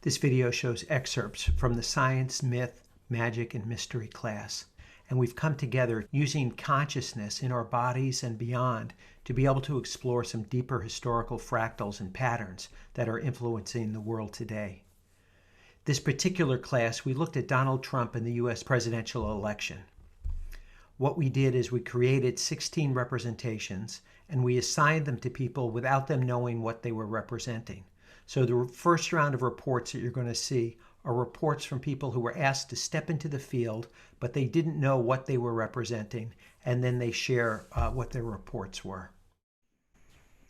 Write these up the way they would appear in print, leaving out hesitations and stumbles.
This video shows excerpts from the Science, Myth, Magic, and Mystery class, and we've come together using consciousness in our bodies and beyond to be able to explore some deeper historical fractals and patterns that are influencing the world today. This particular class, we looked at Donald Trump and the US presidential election. What we did is we created 16 representations and we assigned them to people without them knowing what they were representing. So the first round of reports that you're going to see are reports from people who were asked to step into the field, but they didn't know what they were representing, and then they share what their reports were.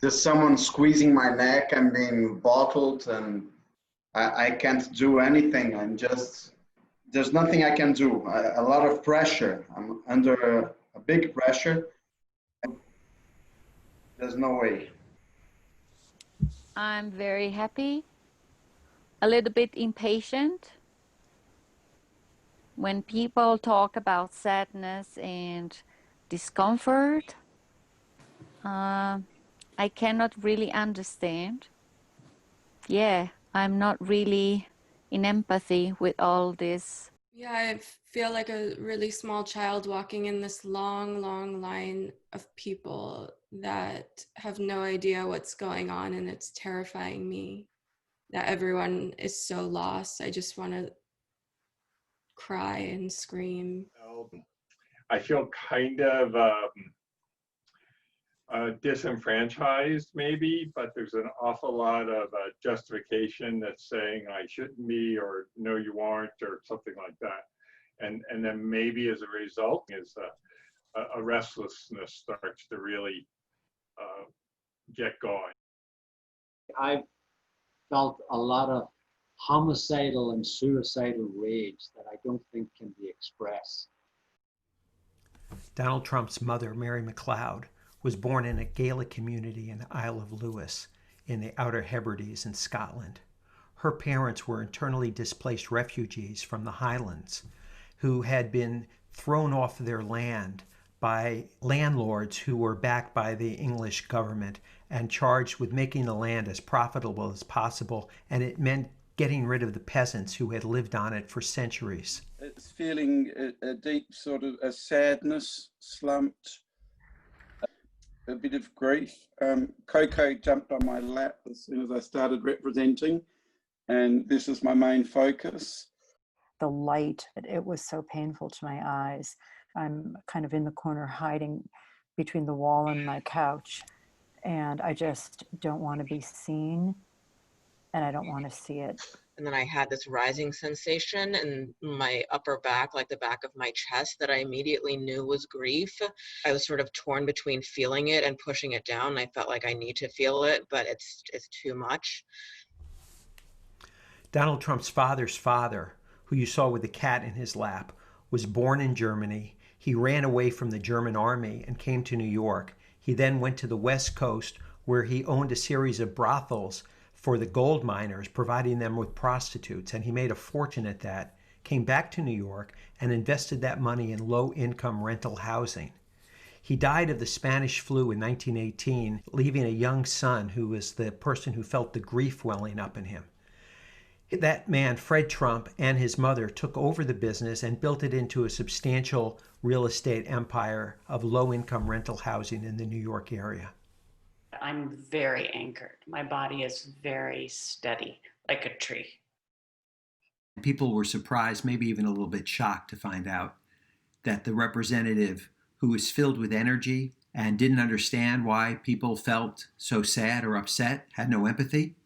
There's someone squeezing my neck. I'm being bottled and I can't do anything. There's nothing I can do. A lot of pressure. I'm under a big pressure. There's no way. I'm very happy, a little bit impatient. When people talk about sadness and discomfort, I cannot really understand. Yeah, I'm not really in empathy with all this. Yeah, I feel like a really small child walking in this long, long line of people that have no idea what's going on, and it's terrifying me that everyone is so lost. I just want to cry and scream. I feel kind of disenfranchised maybe, but there's an awful lot of justification that's saying I shouldn't be, or no you aren't, or something like that. And then maybe as a result is a restlessness starts to really get going. I've felt a lot of homicidal and suicidal rage that I don't think can be expressed. Donald Trump's mother, Mary McLeod, was born in a Gaelic community in the Isle of Lewis in the Outer Hebrides in Scotland. Her parents were internally displaced refugees from the Highlands who had been thrown off their land by landlords who were backed by the English government and charged with making the land as profitable as possible, and it meant getting rid of the peasants who had lived on it for centuries. It's feeling a deep sort of a sadness, slumped, a bit of grief. Coco jumped on my lap as soon as I started representing, and this is my main focus. The light, it was so painful to my eyes. I'm kind of in the corner hiding between the wall and my couch, and I just don't want to be seen, and I don't want to see it. And then I had this rising sensation in my upper back, like the back of my chest, that I immediately knew was grief. I was sort of torn between feeling it and pushing it down. I felt like I need to feel it, but it's too much. Donald Trump's father's father, who you saw with the cat in his lap, was born in Germany. He ran away from the German army and came to New York. He then went to the West Coast, where he owned a series of brothels for the gold miners, providing them with prostitutes, and he made a fortune at that, came back to New York, and invested that money in low-income rental housing. He died of the Spanish flu in 1918, leaving a young son who was the person who felt the grief welling up in him. That man, Fred Trump, and his mother took over the business and built it into a substantial real estate empire of low-income rental housing in the New York area. I'm very anchored. My body is very steady, like a tree. People were surprised, maybe even a little bit shocked to find out that the representative who was filled with energy and didn't understand why people felt so sad or upset, had no empathy,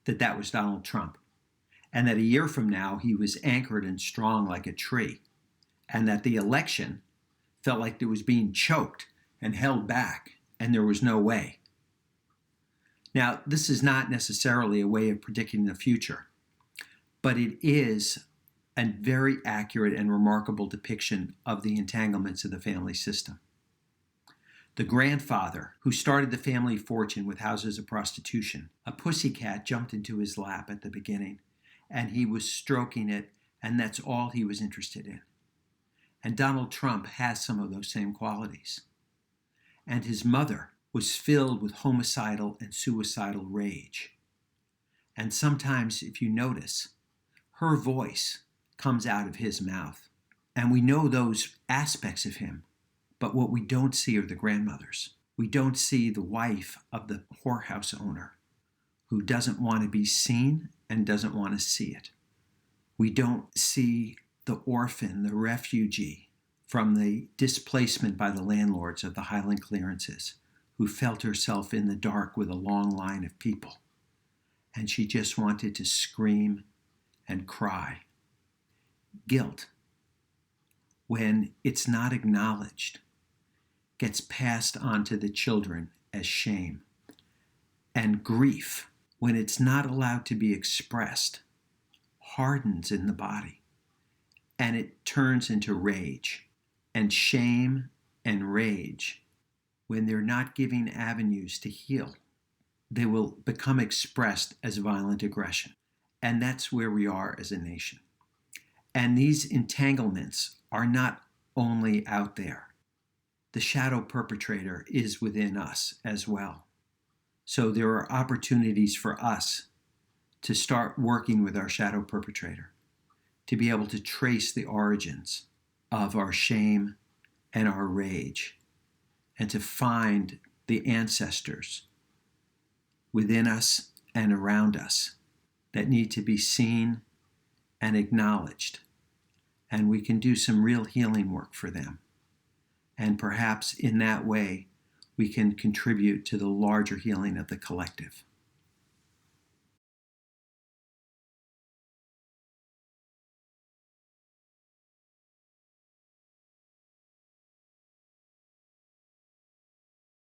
that was Donald Trump. And that a year from now, he was anchored and strong like a tree. And that the election felt like it was being choked and held back, and there was no way. Now, this is not necessarily a way of predicting the future, but it is a very accurate and remarkable depiction of the entanglements of the family system. The grandfather, who started the family fortune with houses of prostitution, a pussycat jumped into his lap at the beginning, and he was stroking it, and that's all he was interested in. And Donald Trump has some of those same qualities. And his mother was filled with homicidal and suicidal rage. And sometimes, if you notice, her voice comes out of his mouth. And we know those aspects of him, but what we don't see are the grandmothers. We don't see the wife of the whorehouse owner who doesn't want to be seen and doesn't want to see it. We don't see the orphan, the refugee from the displacement by the landlords of the Highland clearances, who felt herself in the dark with a long line of people. And she just wanted to scream and cry. Guilt, when it's not acknowledged, gets passed on to the children as shame. And grief, when it's not allowed to be expressed, hardens in the body. And it turns into rage. And shame and rage, when they're not giving avenues to heal, they will become expressed as violent aggression. And that's where we are as a nation. And these entanglements are not only out there. The shadow perpetrator is within us as well. So there are opportunities for us to start working with our shadow perpetrator, to be able to trace the origins of our shame and our rage, and to find the ancestors within us and around us that need to be seen and acknowledged. And we can do some real healing work for them. And perhaps in that way, we can contribute to the larger healing of the collective.